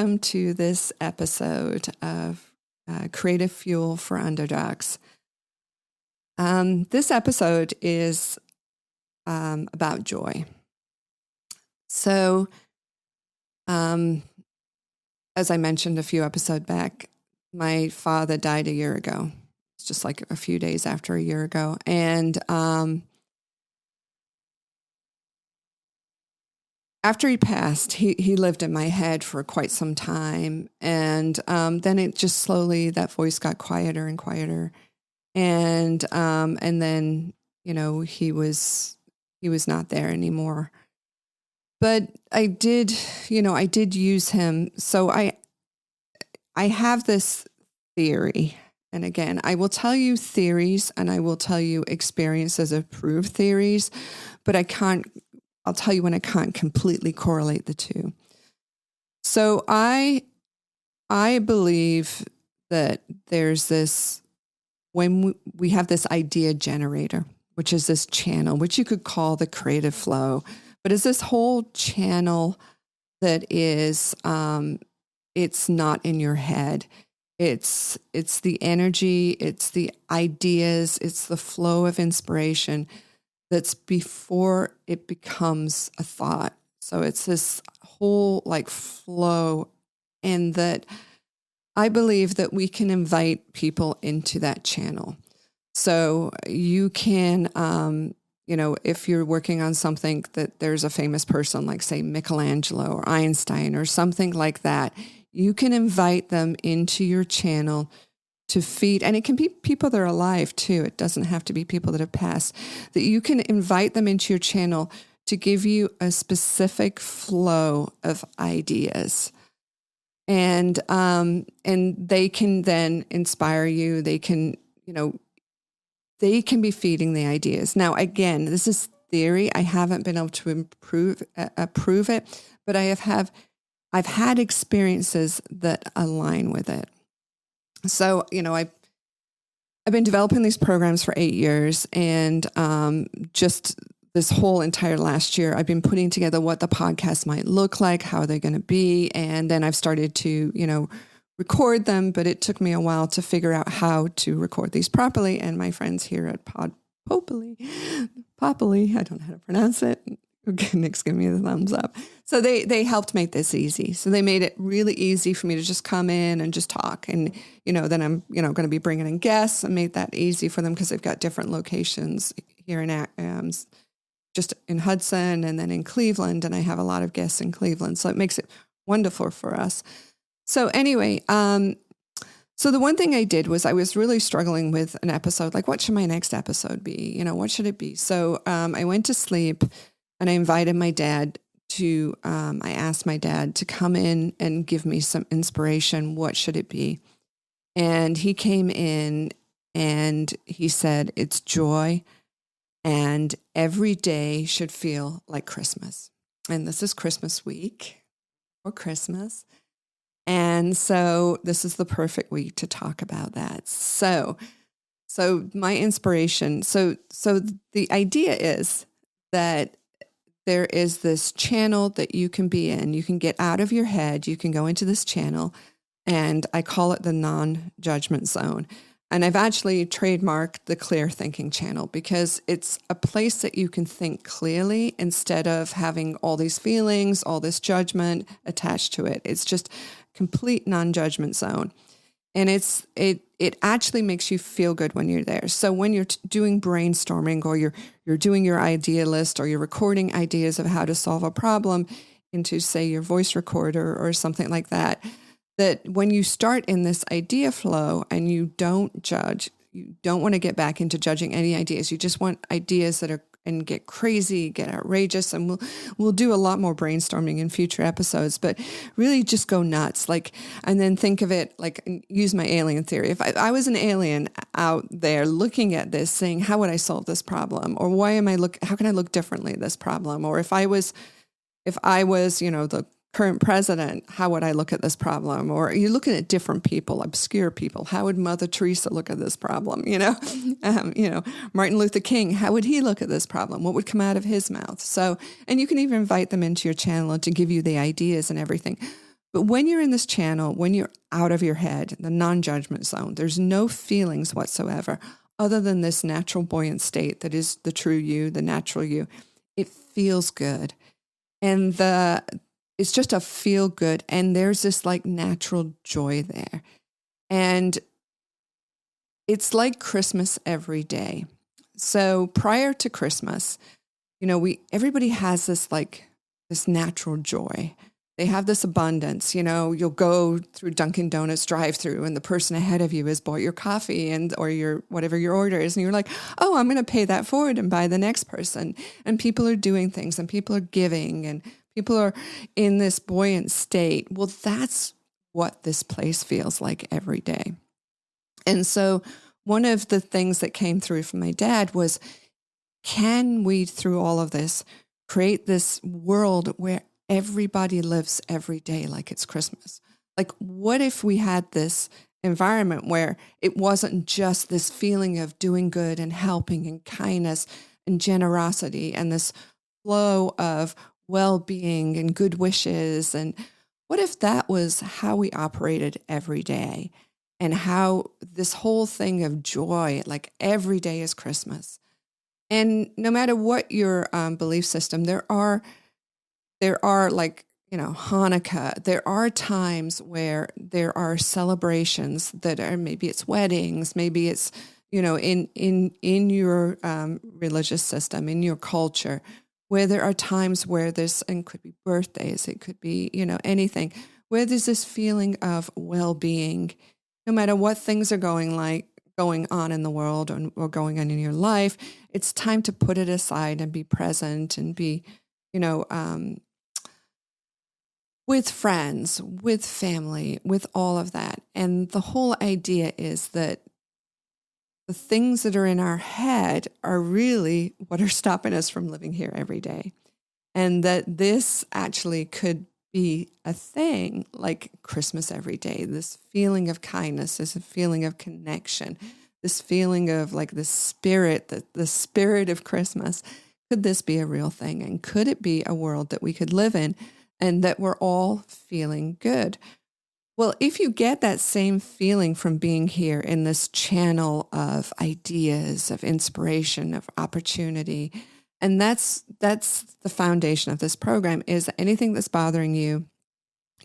welcome to this episode of Creative Fuel for Underdogs. This episode is about joy. So, as I mentioned a few episodes back, my father died a year ago. It's just like a few days after a year ago. And after he passed, he lived in my head for quite some time. And then it just slowly, that voice got quieter and quieter. And then, he was not there anymore. But I did use him. So I have this theory. And again, I will tell you theories and I will tell you experiences of proved theories, but I'll tell you when I can't completely correlate the two. So I believe that there's this, when we have this idea generator, which is this channel, which you could call the creative flow, but it's this whole channel that is, it's not in your head. It's the energy, it's the ideas, it's the flow of inspiration that's before it becomes a thought. So it's this whole flow, and that I believe that we can invite people into that channel. So you can, if you're working on something that there's a famous person like, say, Michelangelo or Einstein or something like that, you can invite them into your channel to feed, and it can be people that are alive too. It doesn't have to be people that have passed, that you can invite them into your channel to give you a specific flow of ideas. And they can then inspire you. They can be feeding the ideas. Now, again, this is theory. I haven't been able to prove it, but I've had experiences that align with it. So, I've been developing these programs for 8 years, and just this whole entire last year, I've been putting together what the podcast might look like, how they're going to be, and then I've started to, record them, but it took me a while to figure out how to record these properly, and my friends here at 𝗙𝗿𝗶𝘁𝗶𝗃, I don't know how to pronounce it. Nick's giving me the thumbs up. So they helped make this easy. So they made it really easy for me to just come in and just talk. And, then I'm, going to be bringing in guests, and made that easy for them because they've got different locations here in just in Hudson and then in Cleveland. And I have a lot of guests in Cleveland. So it makes it wonderful for us. So anyway, so the one thing I did was I was really struggling with an episode, like what should my next episode be? What should it be? So I went to sleep. And I invited my dad to, I asked my dad to come in and give me some inspiration. What should it be? And he came in and he said, it's joy, and every day should feel like Christmas. And this is Christmas week or Christmas. And so this is the perfect week to talk about that. So my inspiration, so the idea is that there is this channel that you can be in. You can get out of your head. You can go into this channel, and I call it the non-judgment zone. And I've actually trademarked the clear thinking channel because it's a place that you can think clearly instead of having all these feelings, all this judgment attached to it. It's just complete non-judgment zone. And it actually makes you feel good when you're there. So when you're doing brainstorming, or you're doing your idea list, or you're recording ideas of how to solve a problem into, say, your voice recorder or something like that, that when you start in this idea flow and you don't judge, you don't want to get back into judging any ideas. You just want ideas that are and get crazy, get outrageous. And we'll do a lot more brainstorming in future episodes, but really just go nuts. And then think of it use my alien theory. If I was an alien out there looking at this saying, how would I solve this problem? Or how can I look differently at this problem? Or if I was, the current president, how would I look at this problem? Or you're looking at different people, obscure people. How would Mother Teresa look at this problem? Martin Luther King, how would he look at this problem? What would come out of his mouth? So, and you can even invite them into your channel to give you the ideas and everything. But when you're in this channel, when you're out of your head, the non-judgment zone, there's no feelings whatsoever other than this natural buoyant state that is the true you, the natural you. It feels good. And it's just a feel good. And there's this like natural joy there. And it's like Christmas every day. So prior to Christmas, everybody has this natural joy. They have this abundance. You'll go through Dunkin' Donuts drive-through and the person ahead of you has bought your coffee or your whatever your order is. And you're like, oh, I'm going to pay that forward and buy the next person. And people are doing things and people are giving and people are in this buoyant state. Well, that's what this place feels like every day. And so one of the things that came through from my dad was, can we, through all of this, create this world where everybody lives every day like it's Christmas? Like, what if we had this environment where it wasn't just this feeling of doing good and helping and kindness and generosity and this flow of well-being and good wishes? And what if that was how we operated every day, and how this whole thing of joy, like every day is Christmas? And no matter what your belief system, there are like, Hanukkah, there are times where there are celebrations that are, maybe it's weddings, maybe it's, in your religious system, in your culture, where there are times where there's, and it could be birthdays, it could be, anything, where there's this feeling of well-being, no matter what things are going on in the world or going on in your life. It's time to put it aside and be present and be, with friends, with family, with all of that. And the whole idea is that the things that are in our head are really what are stopping us from living here every day. And that this actually could be a thing like Christmas every day, this feeling of kindness, this feeling of connection, this feeling of like the spirit of Christmas. Could this be a real thing? And could it be a world that we could live in and that we're all feeling good? Well, if you get that same feeling from being here in this channel of ideas, of inspiration, of opportunity, and that's the foundation of this program, is anything that's bothering you,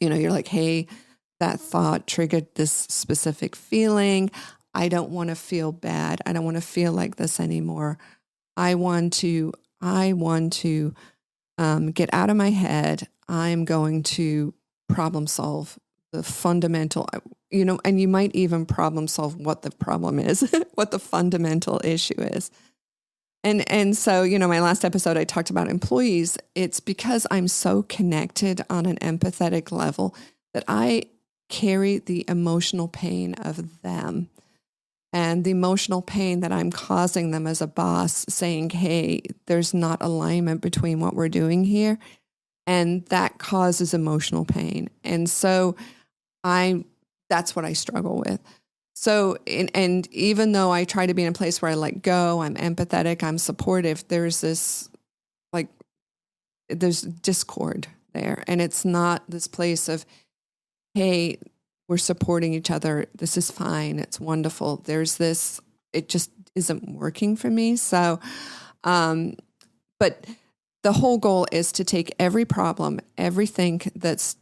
you're like, hey, that thought triggered this specific feeling. I don't want to feel bad. I don't want to feel like this anymore. I want to get out of my head. I'm going to problem solve the fundamental, and you might even problem solve what the problem is, what the fundamental issue is. And so, my last episode, I talked about employees. It's because I'm so connected on an empathetic level that I carry the emotional pain of them and the emotional pain that I'm causing them as a boss, saying, hey, there's not alignment between what we're doing here. And that causes emotional pain. And so that's what I struggle with. So, and even though I try to be in a place where I let go, I'm empathetic, I'm supportive, there's discord there. And it's not this place of, hey, we're supporting each other. This is fine. It's wonderful. It just isn't working for me. So, but the whole goal is to take every problem, everything that's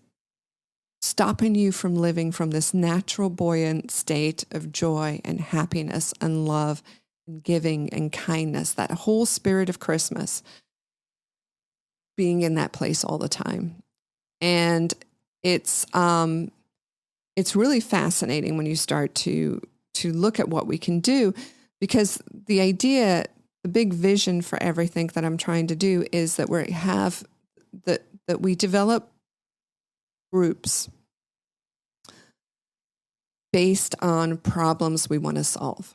stopping you from living from this natural buoyant state of joy and happiness and love and giving and kindness, that whole spirit of Christmas, being in that place all the time. And it's really fascinating when you start to look at what we can do, because the big vision for everything that I'm trying to do is that that we develop groups based on problems we want to solve.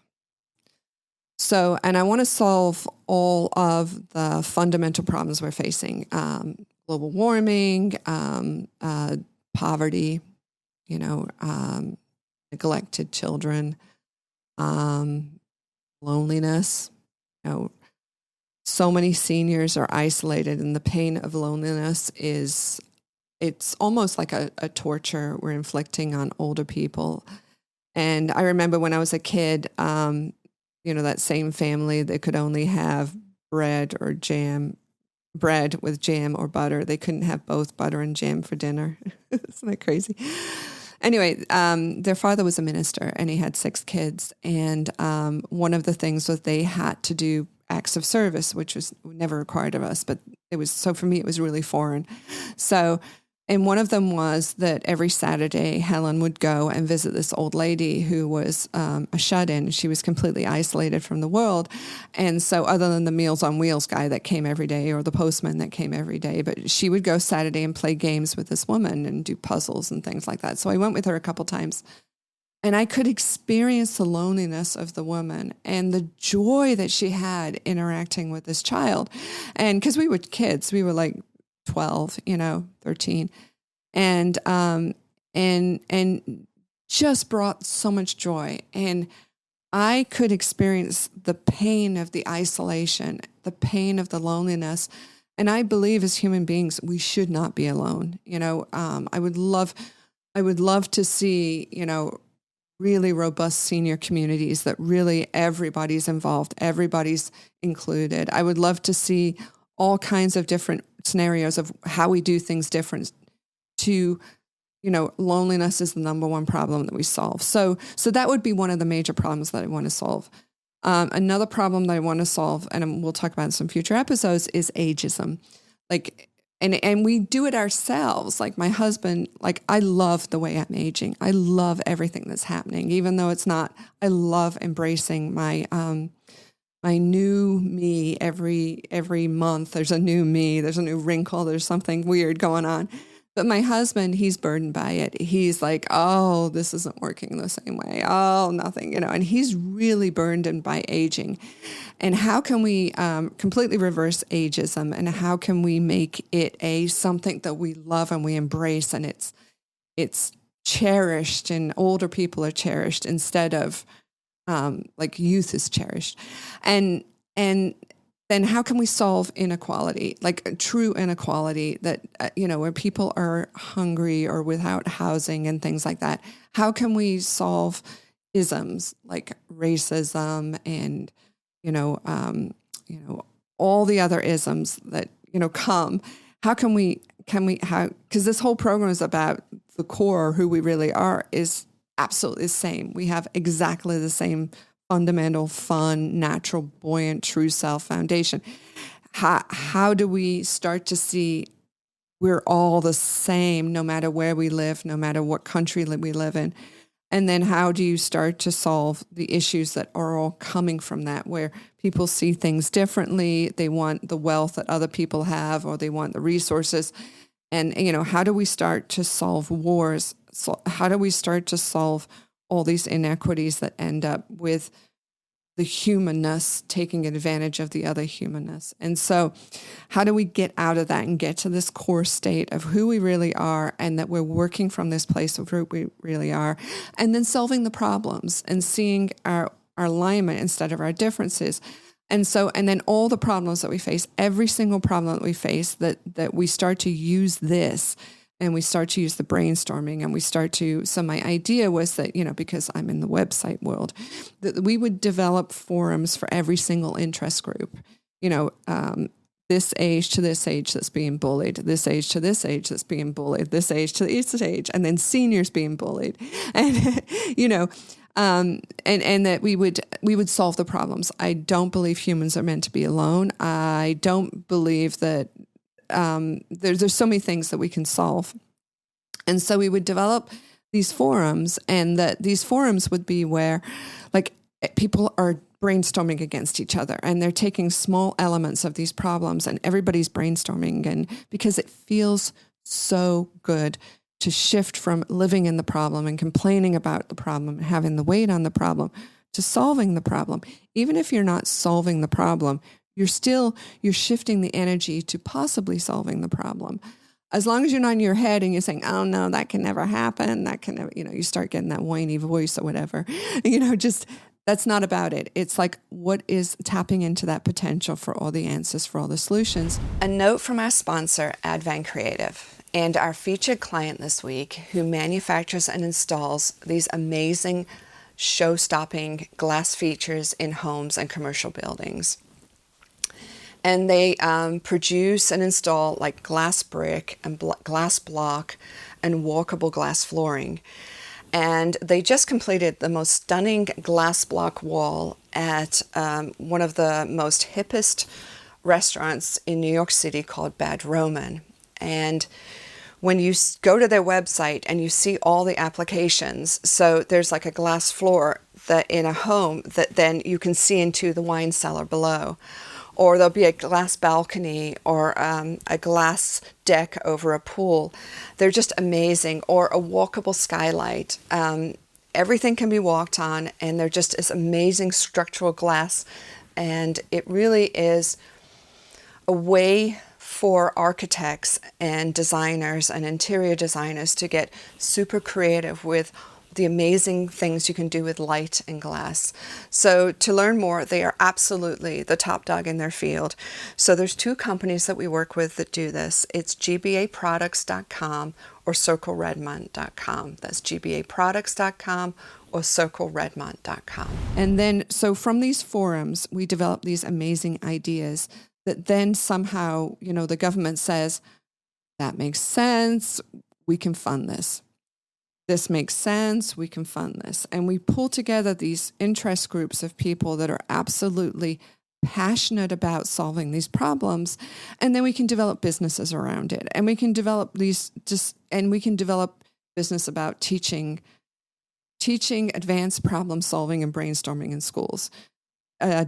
So, and I want to solve all of the fundamental problems we're facing: global warming, poverty, neglected children, loneliness. So many seniors are isolated, and the pain of loneliness is it's almost like a torture we're inflicting on older people. And I remember when I was a kid, that same family, they could only have bread with jam or butter. They couldn't have both butter and jam for dinner. Isn't that crazy? Anyway, their father was a minister and he had 6 kids. And one of the things was they had to do acts of service, which was never required of us, but for me, it was really foreign. So, and one of them was that every Saturday, Helen would go and visit this old lady who was a shut-in. She was completely isolated from the world. And so other than the Meals on Wheels guy that came every day or the postman that came every day, but she would go Saturday and play games with this woman and do puzzles and things like that. So I went with her a couple times. And I could experience the loneliness of the woman and the joy that she had interacting with this child. And because we were kids, we were like 12, 13, and just brought so much joy. And I could experience the pain of the isolation, the pain of the loneliness. And I believe as human beings, we should not be alone. I would love to see, really robust senior communities that really everybody's involved, everybody's included. I would love to see all kinds of different scenarios of how we do things different to, loneliness is the number one problem that we solve. So that would be one of the major problems that I want to solve. Another problem that I want to solve, and we'll talk about in some future episodes, is ageism. And we do it ourselves. Like my husband, I love the way I'm aging. I love everything that's happening, even though it's not. I love embracing my new me every month. There's a new me. There's a new wrinkle. There's something weird going on. But my husband, he's burdened by it. He's like, oh, this isn't working the same way. Oh, nothing, and he's really burdened by aging. And how can we completely reverse ageism? And how can we make it something that we love and we embrace, and it's cherished, and older people are cherished instead of youth is cherished. And then how can we solve inequality, like true inequality that, where people are hungry or without housing and things like that? How can we solve isms like racism and, all the other isms that, come? How can we, because this whole program is about the core, who we really are, is absolutely the same. We have exactly the same fundamental, fun, natural, buoyant, true self foundation. How do we start to see we're all the same, no matter where we live, no matter what country we live in? And then how do you start to solve the issues that are all coming from that, where people see things differently, they want the wealth that other people have, or they want the resources. And, how do we start to solve wars? So how do we start to solve all these inequities that end up with the humanness taking advantage of the other humanness? And so how do we get out of that and get to this core state of who we really are, and that we're working from this place of who we really are, and then solving the problems and seeing our alignment instead of our differences. And then all the problems that we face, every single problem that we face, that we start to use this, and we start to use the brainstorming, and so my idea was that, because I'm in the website world, that we would develop forums for every single interest group, this age to this age that's being bullied, this age to this age that's being bullied, this age to this age, and then seniors being bullied. And, and that we would solve the problems. I don't believe humans are meant to be alone. I don't believe that there's so many things that we can solve. And so we would develop these forums, and that these forums would be where people are brainstorming against each other, and they're taking small elements of these problems, and everybody's brainstorming, and because it feels so good to shift from living in the problem and complaining about the problem and having the weight on the problem to solving the problem. Even if you're not solving the problem, you're shifting the energy to possibly solving the problem. As long as you're not in your head and you're saying, oh no, that can never happen. That can never, you start getting that whiny voice or whatever, that's not about it. It's like, what is tapping into that potential for all the answers, for all the solutions? A note from our sponsor, Advent Creative. and our featured client this week, who manufactures and installs these amazing show-stopping glass features in homes and commercial buildings. And they produce and install like glass brick and glass block and walkable glass flooring. And they just completed the most stunning glass block wall at one of the most hippest restaurants in New York City called Bad Roman. And when you go to their website and you see all the applications, so there's like a glass floor that in a home that then you can see into the wine cellar below. Or there'll be a glass balcony or a glass deck over a pool. They're just amazing. Or a walkable skylight. Everything can be walked on, and they're just this amazing structural glass. And it really is a way for architects and designers and interior designers to get super creative with the amazing things you can do with light and glass. So to learn more, they are absolutely the top dog in their field. So there's two companies that we work with that do this. It's gbaproducts.com or 𝗘𝗽𝗶𝘀𝗀.com. That's gbaproducts.com or 𝗘𝗽𝗶𝘀𝗀.com. And then, so from these forums, we develop these amazing ideas that then somehow, the government says, that makes sense, we can fund this. This makes sense, we can fund this. And we pull together these interest groups of people that are absolutely passionate about solving these problems. And then we can develop businesses around it. And we can develop business about teaching advanced problem solving and brainstorming in schools,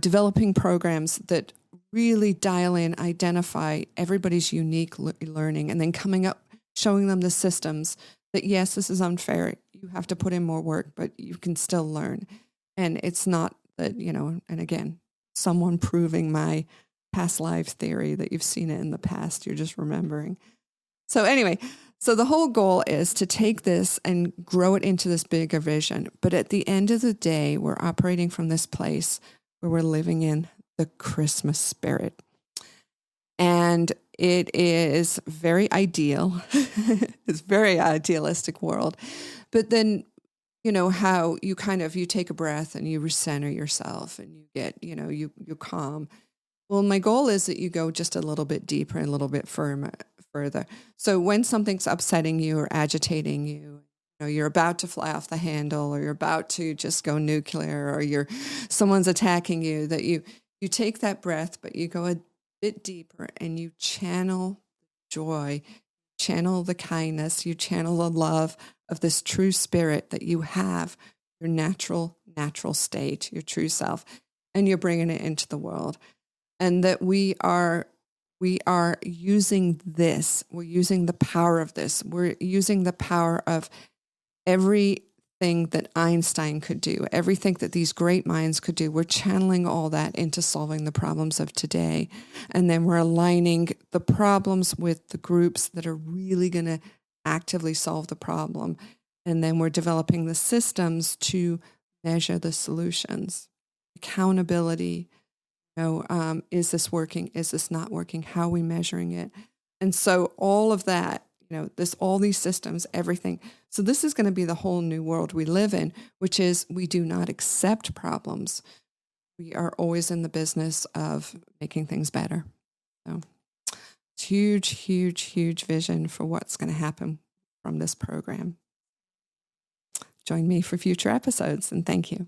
developing programs that really dial in, identify everybody's unique learning, and then showing them the systems that, yes, this is unfair. You have to put in more work, but you can still learn. And it's not that, and again, someone proving my past life theory that you've seen it in the past, you're just remembering. So anyway, so the whole goal is to take this and grow it into this bigger vision. But at the end of the day, we're operating from this place where we're living in the Christmas spirit. And it is very ideal. It's a very idealistic world. But then, how you you take a breath and you recenter yourself and you get, you're calm. Well, my goal is that you go just a little bit deeper and a little bit further. So when something's upsetting you or agitating you, you're about to fly off the handle, or you're about to just go nuclear, or someone's attacking you, that you take that breath, but you go a bit deeper and you channel joy, channel the kindness, you channel the love of this true spirit that you have, your natural state, your true self, and you're bringing it into the world. And that we are using this, we're using the power of this, we're using the power of everything that Einstein could do, everything that these great minds could do. We're channeling all that into solving the problems of today. And then we're aligning the problems with the groups that are really going to actively solve the problem. And then we're developing the systems to measure the solutions. Accountability, is this working? Is this not working? How are we measuring it? And so all of that, all these systems, everything. So this is going to be the whole new world we live in, which is we do not accept problems. We are always in the business of making things better. So it's huge, huge, huge vision for what's going to happen from this program. Join me for future episodes, and thank you.